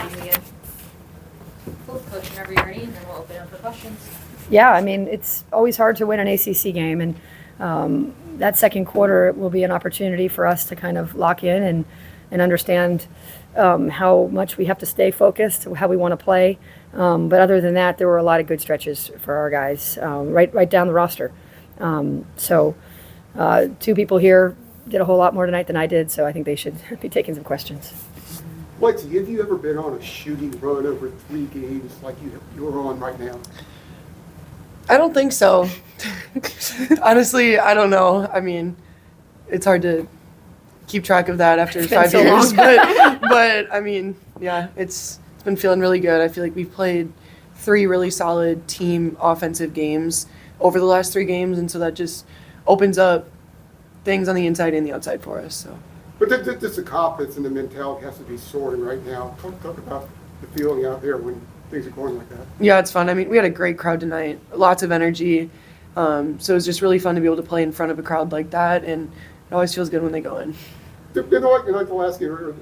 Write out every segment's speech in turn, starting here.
meeting again. Cool. Coach, whenever you're ready, and then we'll open up for questions. Yeah, I mean, it's always hard to win an ACC game, and that second quarter will be an opportunity for us to kind of lock in and understand how much we have to stay focused, how we want to play. But other than that, there were a lot of good stretches for our guys, right down the roster. So two people here did a whole lot more tonight than I did, so I think they should be taking some questions. Lexi, have you ever been on a shooting run over 3 games like you're on right now? I don't think so. Honestly, I don't know. I mean, it's hard to keep track of that after 5 so years. long. but I mean, yeah, it's been feeling really good. I feel like we've played 3 really solid team offensive games over the last 3 games, and so that just opens up things on the inside and the outside for us. So. But just the confidence and the mentality has to be soaring right now. Talk about the feeling out there when things are going like that. Yeah, it's fun. I mean, we had a great crowd tonight, lots of energy. So it was just really fun to be able to play in front of a crowd like that, and it always feels good when they go in. Like the last game, are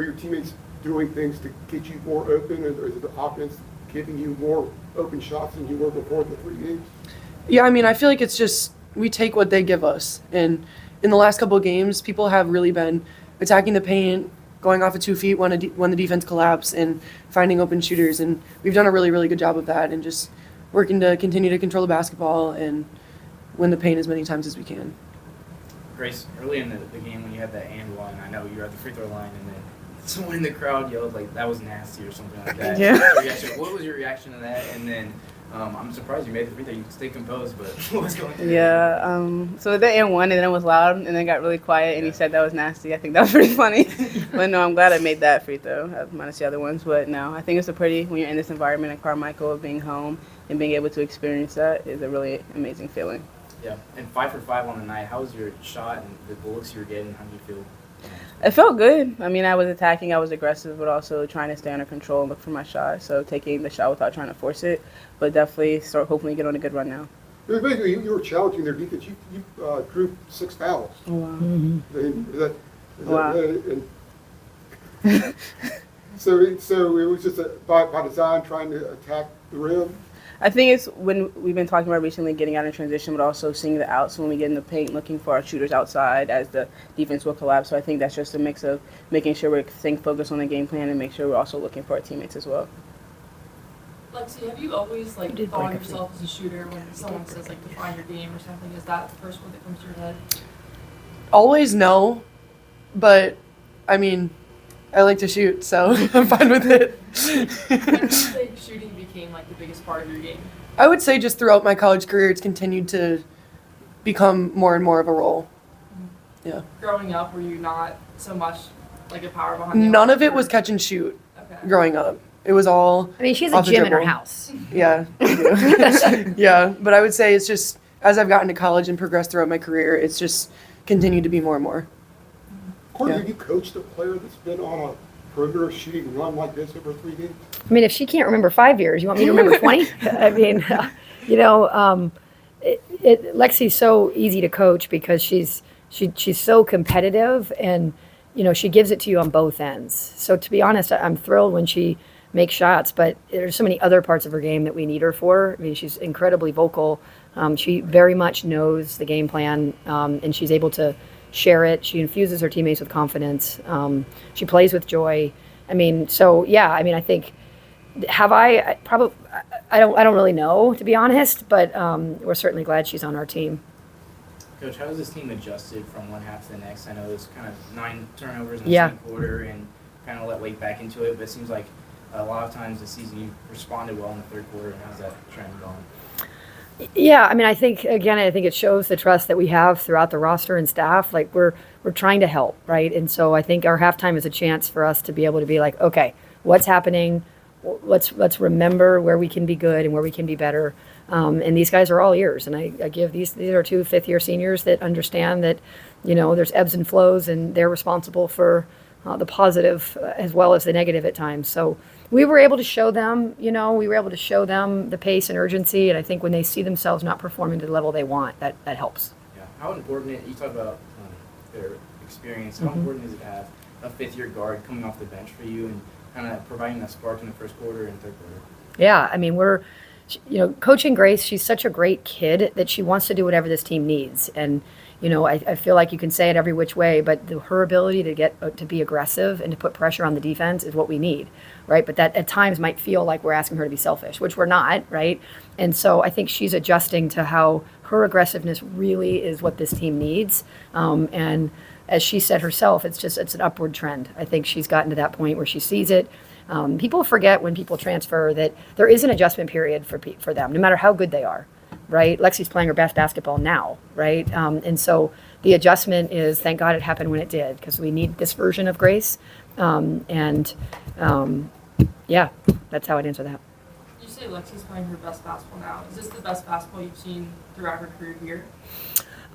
your teammates doing things to get you more open, or is the offense giving you more open shots than you were before the 3 games? Yeah, I mean, I feel like it's just we take what they give us. And in the last couple of games, people have really been attacking the paint, going off of 2 feet when the defense collapsed, and finding open shooters. And we've done a really, really good job of that, and just working to continue to control the basketball and win the paint as many times as we can. Grace, early in the game when you had that and one, I know you were at the free throw line, and then someone in the crowd yelled like that was nasty or something like that. Yeah. What was your reaction to that? And then I'm surprised you made the free throw. You stayed composed, but what was going on? Yeah. So the and one, and then it was loud, and then it got really quiet, and he said that was nasty. I think that was pretty funny. But no, I'm glad I made that free throw, minus the other ones. But no, I think it's a pretty, when you're in this environment in Carmichael, of being home and being able to experience that is a really amazing feeling. Yeah, and 5 for 5 on the night. How was your shot and the looks you were getting? How do you feel? It felt good. I mean, I was attacking, I was aggressive, but also trying to stay under control and look for my shot. So taking the shot without trying to force it, but definitely hopefully get on a good run now. Basically, you were challenging their defense. You drew 6 fouls. Oh, wow. Mm-hmm. Wow. So it was just by design trying to attack the rim. I think it's when we've been talking about recently getting out in transition, but also seeing the outs when we get in the paint, looking for our shooters outside as the defense will collapse. So I think that's just a mix of making sure we're staying focused on the game plan and make sure we're also looking for our teammates as well. Lexi, have you always thought of yourself as a shooter when someone says define your game or something? Is that the first one that comes to your head? Always no, but I mean, I like to shoot, so I'm fine with it. When do you think shooting became the biggest part of your game? I would say just throughout my college career, it's continued to become more and more of a role. Yeah. Growing up, were you not so much a power behind the None arc, of it or- was catch and shoot Okay. growing up. It was all I mean, she has a off the gym in her dribble. house. Yeah. I do. Yeah, but I would say it's just as I've gotten to college and progressed throughout my career, it's just continued to be more and more. Courtney, Yeah. have you coached a player that's been on a perimeter shooting run like this over 3 games? I mean, if she can't remember 5 years, you want me to remember 20? I mean, Lexi's so easy to coach because she's so competitive, and she gives it to you on both ends. So to be honest, I'm thrilled when she makes shots, but there's so many other parts of her game that we need her for. I mean, she's incredibly vocal. She very much knows the game plan, and she's able to share it. She infuses her teammates with confidence. She plays with joy. I mean, so yeah. I mean, I think I don't really know, to be honest, but we're certainly glad she's on our team. Coach, how has this team adjusted from one half to the next? I know there's kind of 9 turnovers in the Yeah. second quarter and kind of let weight back into it, but it seems like a lot of times this season you responded well in the third quarter. How's that trend going? Yeah, I mean, I think it shows the trust that we have throughout the roster and staff. We're trying to help, right? And so I think our halftime is a chance for us to be able to be like, okay, what's happening? Let's remember where we can be good and where we can be better. And these guys are all ears, and I give these are 2 fifth-year seniors that understand that, there's ebbs and flows, and they're responsible for the positive as well as the negative at times. So we were able to show them, the pace and urgency, and I think when they see themselves not performing to the level they want, that helps. Yeah. How important, you talk about their experience, how important is it to have a 5th-year guard coming off the bench for you, and kind of providing that spark in the first quarter and third quarter. Yeah, I mean, coaching Grace, she's such a great kid that she wants to do whatever this team needs. And, I feel like you can say it every which way, but her ability to be aggressive and to put pressure on the defense is what we need, right? But that at times might feel like we're asking her to be selfish, which we're not, right? And so I think she's adjusting to how her aggressiveness really is what this team needs. And as she said herself, it's an upward trend. I think she's gotten to that point where she sees it. People forget when people transfer that there is an adjustment period for them, no matter how good they are, right? Lexi's playing her best basketball now, right? And so the adjustment is, thank God it happened when it did, because we need this version of Grace. Yeah, that's how I'd answer that. You say Lexi's playing her best basketball now. Is this the best basketball you've seen throughout her career here?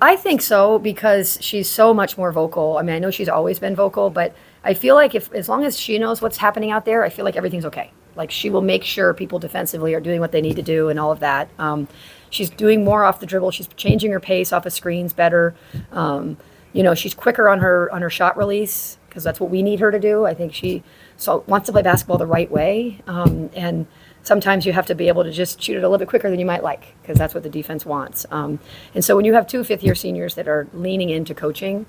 I think so, because she's so much more vocal. I mean, I know she's always been vocal, but I feel like as long as she knows what's happening out there, I feel like everything's okay. Like, she will make sure people defensively are doing what they need to do and all of that. She's doing more off the dribble. She's changing her pace off of screens better. She's quicker on her shot release, because that's what we need her to do. I think she wants to play basketball the right way. And sometimes you have to be able to just shoot it a little bit quicker than you might like, because that's what the defense wants. And so when you have two fifth-year seniors that are leaning into coaching,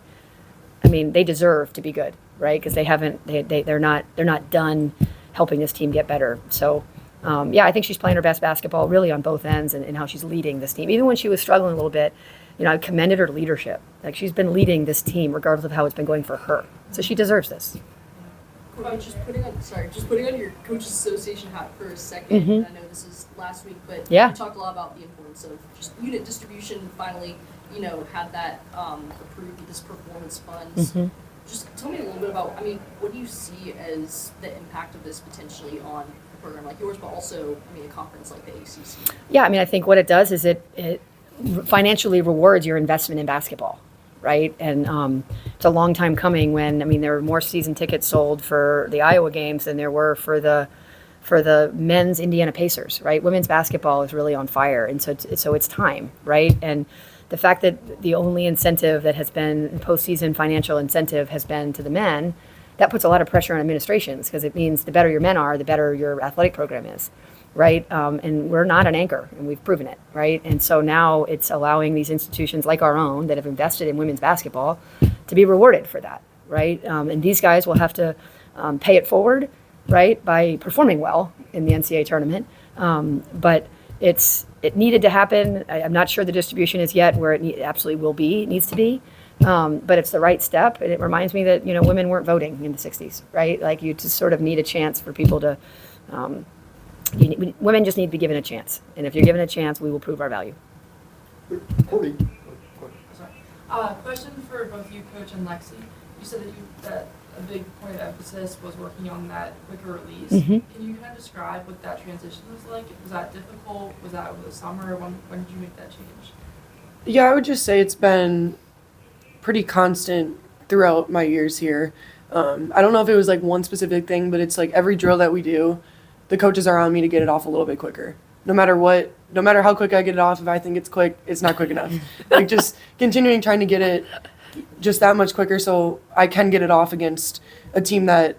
I mean, they deserve to be good, right? Because they're not done helping this team get better. So, I think she's playing her best basketball really on both ends, and how she's leading this team. Even when she was struggling a little bit, I commended her leadership. Like, she's been leading this team regardless of how it's been going for her. So she deserves this. Just putting on your Coaches Association hat for a second. Mhm. I know this is last week, but Yeah. you talked a lot about the importance of just unit distribution. Finally, had that approved with this performance funds. Mhm. Just tell me a little bit about. What do you see as the impact of this potentially on a program like yours, but also, a conference like the ACC? Yeah, I think what it does is it financially rewards your investment in basketball, right? And it's a long time coming when, there were more season tickets sold for the Iowa games than there were for the men's Indiana Pacers, right? Women's basketball is really on fire, and so it's time, right? And the fact that the only incentive that has been postseason financial incentive has been to the men, that puts a lot of pressure on administrations, because it means the better your men are, the better your athletic program is, right? And we're not an anchor, and we've proven it, right? And so now it's allowing these institutions like our own that have invested in women's basketball to be rewarded for that, right? And these guys will have to pay it forward, right, by performing well in the NCAA tournament. But it needed to happen. I'm not sure the distribution is yet where it absolutely will be. It needs to be. But it's the right step. And it reminds me that, women weren't voting in the 60s, right? Like, you just sort of need a chance for people to, women just need to be given a chance. And if you're given a chance, we will prove our value. Courtney, Sorry. Question for both you, Coach, and Lexi. You said that a big point of emphasis was working on that quicker release. Mhm. Can you kind of describe what that transition was like? Was that difficult? Was that over the summer? When did you make that change? Yeah, I would just say it's been pretty constant throughout my years here. I don't know if it was like one specific thing, but it's like every drill that we do, the coaches are on me to get it off a little bit quicker. No matter how quick I get it off, if I think it's quick, it's not quick enough. Like, just continuing trying to get it just that much quicker so I can get it off against a team that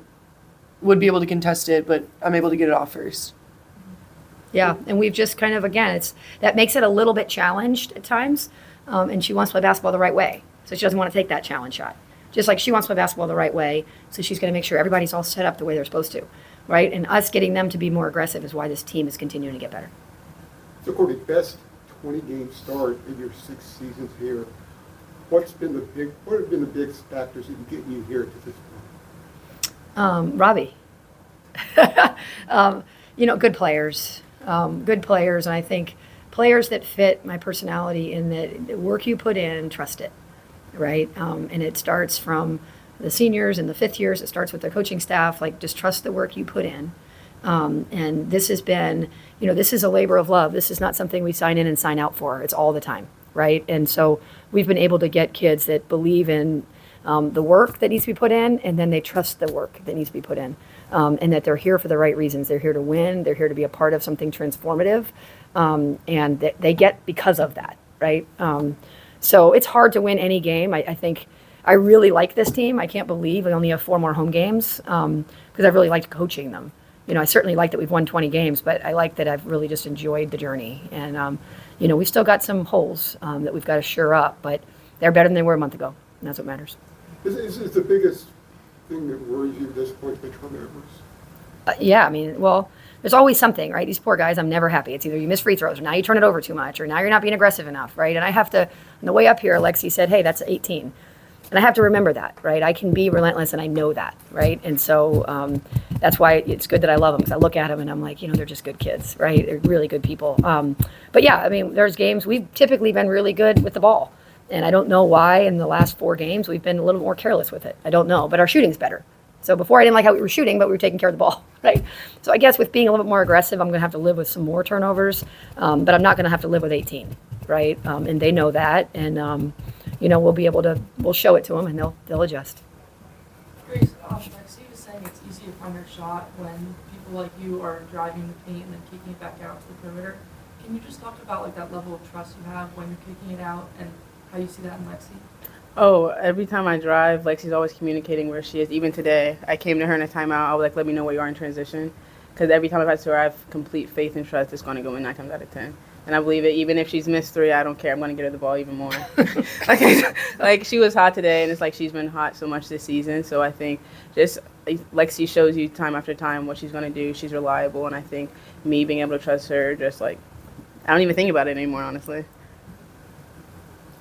would be able to contest it, but I'm able to get it off first. Yeah, and we've just kind of, again, that makes it a little bit challenged at times, and she wants to play basketball the right way, so she doesn't want to take that challenge shot. Just like she wants to play basketball the right way, so she's going to make sure everybody's all set up the way they're supposed to, right? And us getting them to be more aggressive is why this team is continuing to get better. so Courtney, best 20-game start in your 6 seasons here. What have been the big factors in getting you here to this point? Robbie. Good players. And I think players that fit my personality in that the work you put in, trust it, right? And it starts from the seniors and the fifth years. It starts with the coaching staff. Like, just trust the work you put in. And this has been, this is a labor of love. This is not something we sign in and sign out for. It's all the time, right? And so we've been able to get kids that believe in the work that needs to be put in, and then they trust the work that needs to be put in, and that they're here for the right reasons. They're here to win. They're here to be a part of something transformative, and they get because of that, right? So it's hard to win any game. I think I really like this team. I can't believe we only have 4 more home games because I really liked coaching them. I certainly like that we've won 20 games, but I like that I've really just enjoyed the journey. And, we've still got some holes that we've got to shore up, but they're better than they were a month ago, and that's what matters. Is the biggest thing that worries you at this point the turnovers? Yeah, well, there's always something, right? These poor guys, I'm never happy. It's either you miss free throws, or now you turn it over too much, or now you're not being aggressive enough, right? And I have to, on the way up here, Lexi said, hey, that's 18. And I have to remember that, right? I can be relentless, and I know that, right? And so that's why it's good that I love them, because I look at them and I'm like, they're just good kids, right? They're really good people. But yeah, there's games we've typically been really good with the ball. And I don't know why in the last 4 games we've been a little more careless with it. I don't know, but our shooting's better. So before I didn't like how we were shooting, but we were taking care of the ball, right? So I guess with being a little bit more aggressive, I'm going to have to live with some more turnovers, but I'm not going to have to live with 18, right? And they know that, and we'll show it to them, and they'll adjust. Grace, Lexi was saying it's easy to find your shot when people like you are driving the paint and then kicking it back out to the perimeter. Can you just talk about that level of trust you have when you're kicking it out and how you see that in Lexi? Oh, every time I drive, Lexi's always communicating where she is. Even today, I came to her in a timeout. I was like, let me know where you are in transition. Because every time I've had to her, I have complete faith and trust it's going to go in 9 times out of 10. And I believe it. Even if she's missed 3, I don't care. I'm going to get her the ball even more. like she was hot today, and it's like she's been hot so much this season. So I think just Lexi shows you time after time what she's going to do. She's reliable. And I think me being able to trust her, just I don't even think about it anymore, honestly.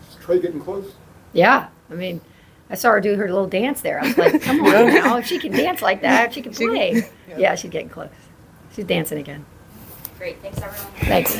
Is Trey getting close? Yeah, I saw her do her little dance there. I was like, come on now, if she can dance like that, if she can play. Yeah, she's getting close. She's dancing again. Great, thanks everyone. Thanks.